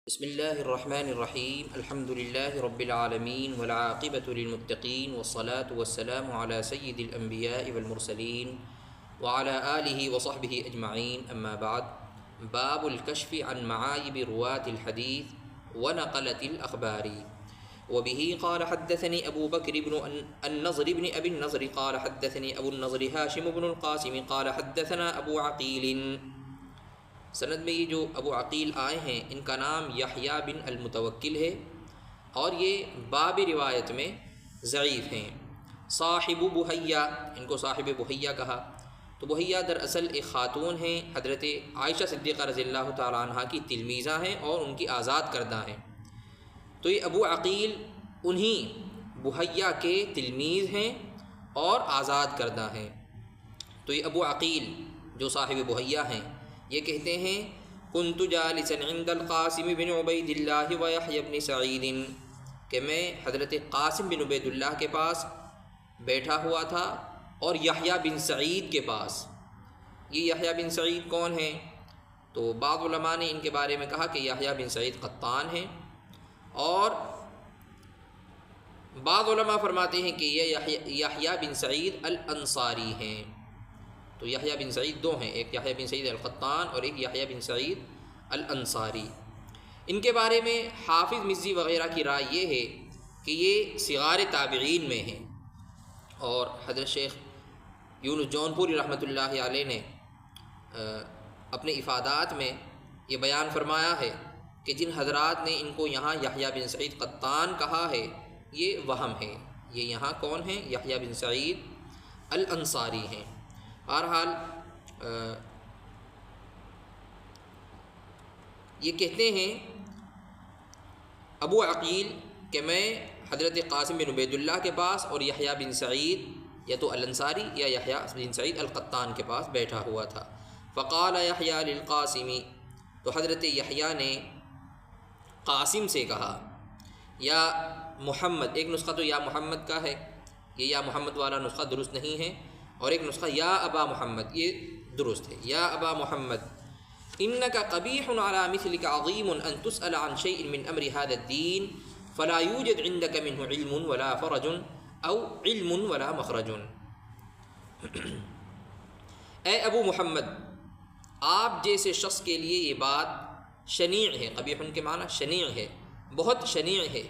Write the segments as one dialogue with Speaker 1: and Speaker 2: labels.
Speaker 1: بسم اللہ الرحمن الرحیم الحمد للہ رب العالمین والعاقبۃ للمتقین والصلاة والسلام علی سید الانبیاء والمرسلین وعلی آلہ وصحبہ اجمعین اما بعد باب الکشف عن معایب رواة الحدیث ونقلة الاخبار وبه قال حدثني ابو بکر بن النضر بن ابی النضر قال حدثني ابو النضر هاشم بن القاسم قال حدثنا ابو عقیل۔ سند میں یہ جو ابو عقیل آئے ہیں ان کا نام یحییٰ بن المتوکل ہے اور یہ باب روایت میں ضعیف ہیں۔ صاحب بحیہ، ان کو صاحب بحیہ کہا، تو بحیہ دراصل ایک خاتون ہیں، حضرت عائشہ صدیقہ رضی اللہ تعالیٰ عنہ کی تلمیذہ ہیں اور ان کی آزاد کردہ ہیں۔ تو یہ ابو عقیل انہی بحیہ کے تلمیذ ہیں اور آزاد کردہ ہیں۔ تو یہ ابو عقیل جو صاحب بحیہ ہیں یہ کہتے ہیں کنت جالسا عند القاسم بن عبید اللہ و یحییٰ بن سعید، کہ میں حضرت قاسم بن عبید اللہ کے پاس بیٹھا ہوا تھا اور یحییٰ بن سعید کے پاس۔ یہ یحییٰ بن سعید کون ہیں؟ تو بعض علماء نے ان کے بارے میں کہا کہ یحییٰ بن سعید قطان ہیں، اور بعض علماء فرماتے ہیں کہ یہ یحییٰ بن سعید الانصاری ہیں۔ تو یحییٰ بن سعید دو ہیں، ایک یحییٰ بن سعید القطان اور ایک یحییٰ بن سعید الانصاری۔ ان کے بارے میں حافظ مزی وغیرہ کی رائے یہ ہے کہ یہ صغار تابعین میں ہیں، اور حضرت شیخ یونس جونپوری رحمۃ اللہ علیہ نے اپنے افادات میں یہ بیان فرمایا ہے کہ جن حضرات نے ان کو یہاں یحییٰ بن سعید قطان کہا ہے یہ وہم ہے، یہ یہاں کون ہیں؟ یحییٰ بن سعید الانصاری ہیں۔ بہرحال یہ کہتے ہیں ابو عقیل کہ میں حضرت قاسم بن عبید اللہ کے پاس اور یحییٰ بن سعید یا تو الانصاری یا یحییٰ بن سعید القطان کے پاس بیٹھا ہوا تھا۔ فقال یحییٰ للقاسم، تو حضرت یحییٰ نے قاسم سے کہا یا محمد، ایک نسخہ تو یا محمد کا ہے، یہ یا محمد والا نسخہ درست نہیں ہے، اور ایک نسخہ یا ابا محمد یہ درست ہے، یا ابا محمد انک قبیح علی مثلک عظیم ان تسأل عن شیء من امر هذا الدین فلا یوجد عندک منه علم ولا فرج او علم ولا مخرج۔ اے ابو محمد، آپ جیسے شخص کے لیے یہ بات شنیع ہے، قبیح کے معنی شنیع ہے، بہت شنیع ہے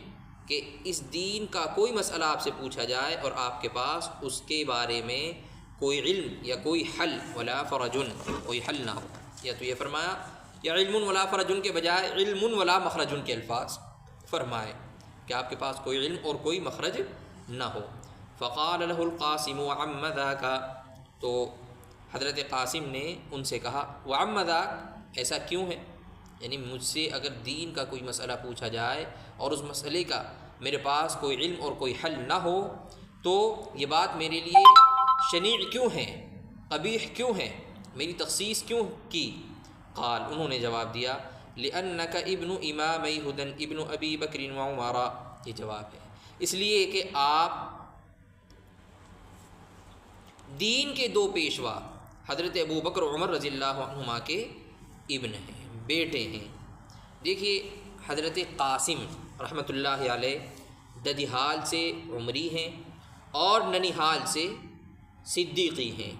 Speaker 1: کہ اس دین کا کوئی مسئلہ آپ سے پوچھا جائے اور آپ کے پاس اس کے بارے میں کوئی علم یا کوئی حل، ولا فرجن، کوئی حل نہ ہو، یا تو یہ فرمایا یا علم ولا فرجن کے بجائے علم ولا مخرجن کے الفاظ فرمائے کہ آپ کے پاس کوئی علم اور کوئی مخرج نہ ہو۔ فقال له القاسم وعم ذاك، تو حضرت قاسم نے ان سے کہا وعم ذاك، ایسا کیوں ہے؟ یعنی مجھ سے اگر دین کا کوئی مسئلہ پوچھا جائے اور اس مسئلے کا میرے پاس کوئی علم اور کوئی حل نہ ہو تو یہ بات میرے لیے شنیع کیوں ہے، قبیح کیوں ہے، میری تخصیص کیوں کی؟ قال، انہوں نے جواب دیا لأنک ابن امامی ہدن ابن ابی بکر وعمر، یہ جواب ہے اس لیے کہ آپ دین کے دو پیشوا حضرت ابو بکر و عمر رضی اللہ عنہما کے ابن ہیں، بیٹے ہیں۔ دیکھیے حضرت قاسم رحمۃ اللہ علیہ ددیحال سے عمری ہیں اور ننیحال سے صدیقی ہیں،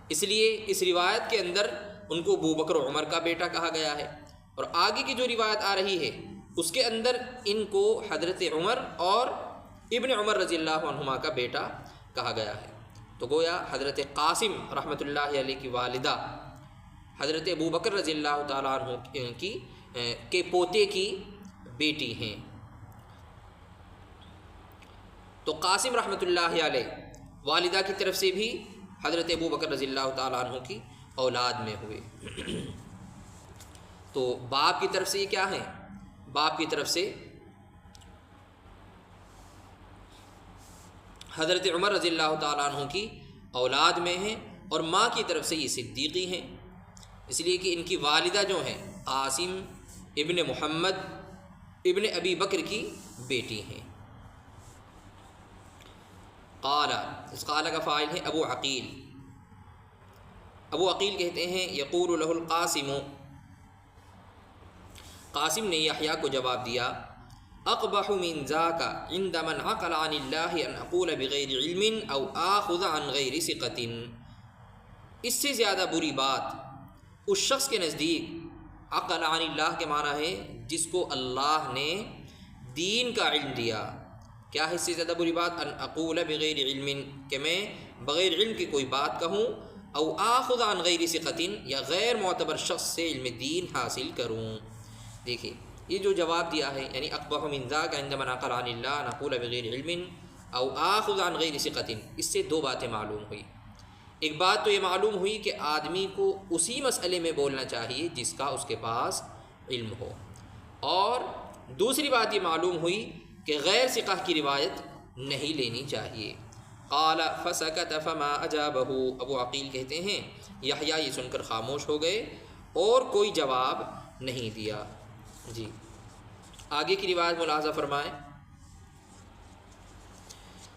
Speaker 1: اس لیے اس روایت کے اندر ان کو ابو بکر و عمر کا بیٹا کہا گیا ہے، اور آگے کی جو روایت آ رہی ہے اس کے اندر ان کو حضرت عمر اور ابن عمر رضی اللہ عنہما کا بیٹا کہا گیا ہے۔ تو گویا حضرت قاسم رحمۃ اللہ علیہ کی والدہ حضرت ابو بکر رضی اللہ تعالیٰ عنہ کے پوتے کی بیٹی ہیں۔ تو قاسم رحمۃ اللہ علیہ والدہ کی طرف سے بھی حضرت ابو بکر رضی اللہ تعالیٰ عنہ کی اولاد میں ہوئے۔ تو باپ کی طرف سے یہ کیا ہیں؟ باپ کی طرف سے حضرت عمر رضی اللہ تعالیٰ عنہ کی اولاد میں ہیں، اور ماں کی طرف سے یہ صدیقی ہیں، اس لیے کہ ان کی والدہ جو ہیں قاسم ابن محمد ابن ابی بکر کی بیٹی ہیں۔ قال، اس قال کا فاعل ہے ابو عقیل۔ ابو عقیل کہتے ہیں یقول له القاسم، قاسم نے یحییٰ کو جواب دیا اقبح من ذاک عند من عقل عن اللہ ان اقول بغیر علم او آخذ عن غیر ثقۃ، اس سے زیادہ بری بات اس شخص کے نزدیک، عقل عن اللہ کے معنی ہے جس کو اللہ نے دین کا علم دیا، کیا ہے اس سے زیادہ بری بات؟ ان اقول بغیر علم، کہ میں بغیر علم کی کوئی بات کہوں، او آخذ عن غیر ثقۃ، یا غیر معتبر شخص سے علم دین حاصل کروں۔ دیکھیے یہ جو جواب دیا ہے، یعنی اقبح من ذاک عند من عقل عن اللہ ان اقول بغیر علم او آخذ عن غیر ثقۃ، اس سے دو باتیں معلوم ہوئی۔ ایک بات تو یہ معلوم ہوئی کہ آدمی کو اسی مسئلے میں بولنا چاہیے جس کا اس کے پاس علم ہو، اور دوسری بات یہ معلوم ہوئی کہ غیر ثقہ کی روایت نہیں لینی چاہیے۔ قال فسکت فما اجابہ، ابو عقیل کہتے ہیں یحییٰ یہ سن کر خاموش ہو گئے اور کوئی جواب نہیں دیا۔ جی آگے کی روایت ملاحظہ فرمائیں۔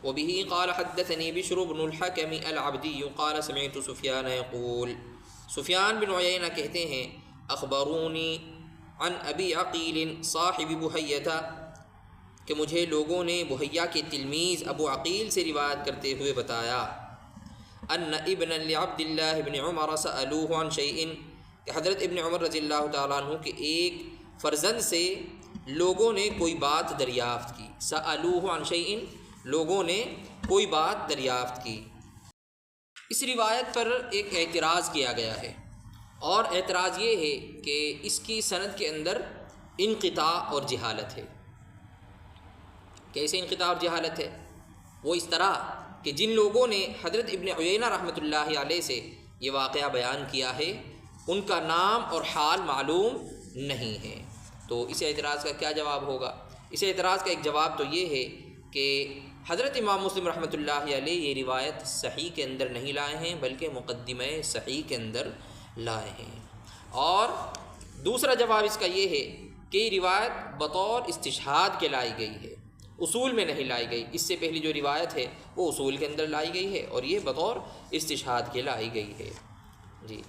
Speaker 1: وبه قال حدثني بشر بن الحكم العبدي قال سمعت سفيان يقول، سفیان بن عیینہ کہتے ہیں اخبرونی عن ابی عقیل صاحب بحیہ، کہ مجھے لوگوں نے بحیہ کے تلمیذ ابو عقیل سے روایت کرتے ہوئے بتایا، ان ابن لعبد اللہ بن عمر سألوه عن شیء، کہ حضرت ابن عمر رضی اللہ تعالیٰ عنہ کے ایک فرزند سے لوگوں نے کوئی بات دریافت کی، سألوه عن شیء، لوگوں نے کوئی بات دریافت کی۔ اس روایت پر ایک اعتراض کیا گیا ہے، اور اعتراض یہ ہے کہ اس کی سند کے اندر انقطاع اور جہالت ہے۔ کیسے انقطاع اور جہالت ہے؟ وہ اس طرح کہ جن لوگوں نے حضرت ابن عیینہ رحمۃ اللہ علیہ سے یہ واقعہ بیان کیا ہے ان کا نام اور حال معلوم نہیں ہے، تو اس اعتراض کا کیا جواب ہوگا؟ اس اعتراض کا ایک جواب تو یہ ہے کہ حضرت امام مسلم رحمۃ اللہ علیہ یہ روایت صحیح کے اندر نہیں لائے ہیں بلکہ مقدمہ صحیح کے اندر لائے ہیں، اور دوسرا جواب اس کا یہ ہے کہ یہ روایت بطور استشہاد کے لائی گئی ہے، اصول میں نہیں لائی گئی۔ اس سے پہلی جو روایت ہے وہ اصول کے اندر لائی گئی ہے، اور یہ بطور استشہاد کے لائی گئی ہے۔ جی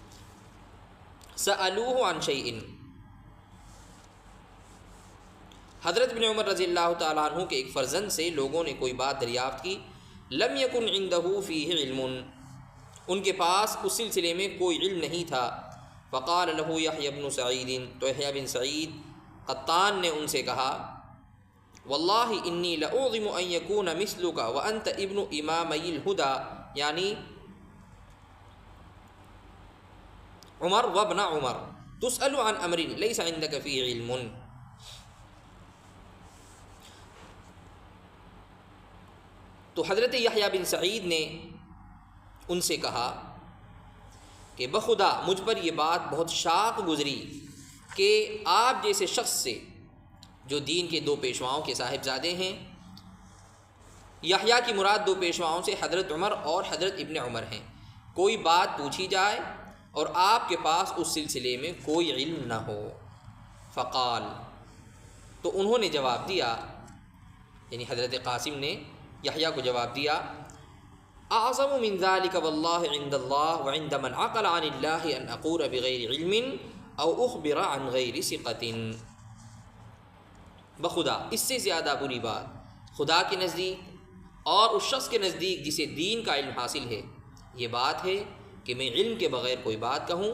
Speaker 1: سألوه عن شیء، حضرت ابن عمر رضی اللہ تعالیٰ عنہ کے ایک فرزند سے لوگوں نے کوئی بات دریافت کی، لم یکن عنده فیہ علم، ان کے پاس اس سلسلے میں کوئی علم نہیں تھا۔ فقال له یحییٰ بن سعید، تو یحییٰ بن سعید قطان نے ان سے کہا، واللہ انی لأعظم ان یکون مثلک وانت ابن امامی الہدی، یعنی عمر وابن عمر، تسأل عن امر لیس عندک فیہ علم۔ تو حضرت یحییٰ بن سعید نے ان سے کہا کہ بخدا مجھ پر یہ بات بہت شاق گزری کہ آپ جیسے شخص سے جو دین کے دو پیشواؤں کے صاحبزادے ہیں، یحییٰ کی مراد دو پیشواؤں سے حضرت عمر اور حضرت ابن عمر ہیں، کوئی بات پوچھی جائے اور آپ کے پاس اس سلسلے میں کوئی علم نہ ہو۔ فقال، تو انہوں نے جواب دیا، یعنی حضرت قاسم نے یحییٰ کو جواب دیا، اعظم من ذلك واللہ عند اللہ وعند من عقل عن اللہ ان اقول بغیر علم او اخبر عن غیر ثقۃ، بخدا اس سے زیادہ بری بات خدا کے نزدیک اور اس شخص کے نزدیک جسے دین کا علم حاصل ہے یہ بات ہے کہ میں علم کے بغیر کوئی بات کہوں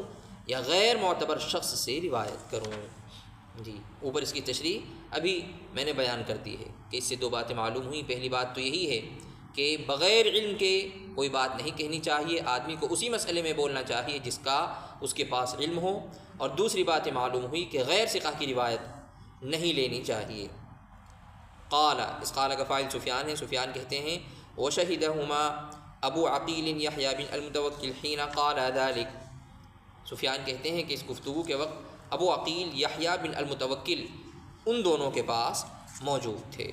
Speaker 1: یا غیر معتبر شخص سے روایت کروں۔ جی اوپر اس کی تشریح ابھی میں نے بیان کر دی ہے کہ اس سے دو باتیں معلوم ہوئیں۔ پہلی بات تو یہی ہے کہ بغیر علم کے کوئی بات نہیں کہنی چاہیے، آدمی کو اسی مسئلے میں بولنا چاہیے جس کا اس کے پاس علم ہو، اور دوسری بات معلوم ہوئی کہ غیر ثقہ کی روایت نہیں لینی چاہیے۔ قال، اس قال کا فاعل سفیان ہے، سفیان کہتے ہیں وشہدہما ابو عقیل یحییٰ بن المتوکل حین قال ذلک، سفیان کہتے ہیں کہ اس گفتگو کے وقت ابو عقیل یحییٰ بن المتوکل ان دونوں کے پاس موجود تھے۔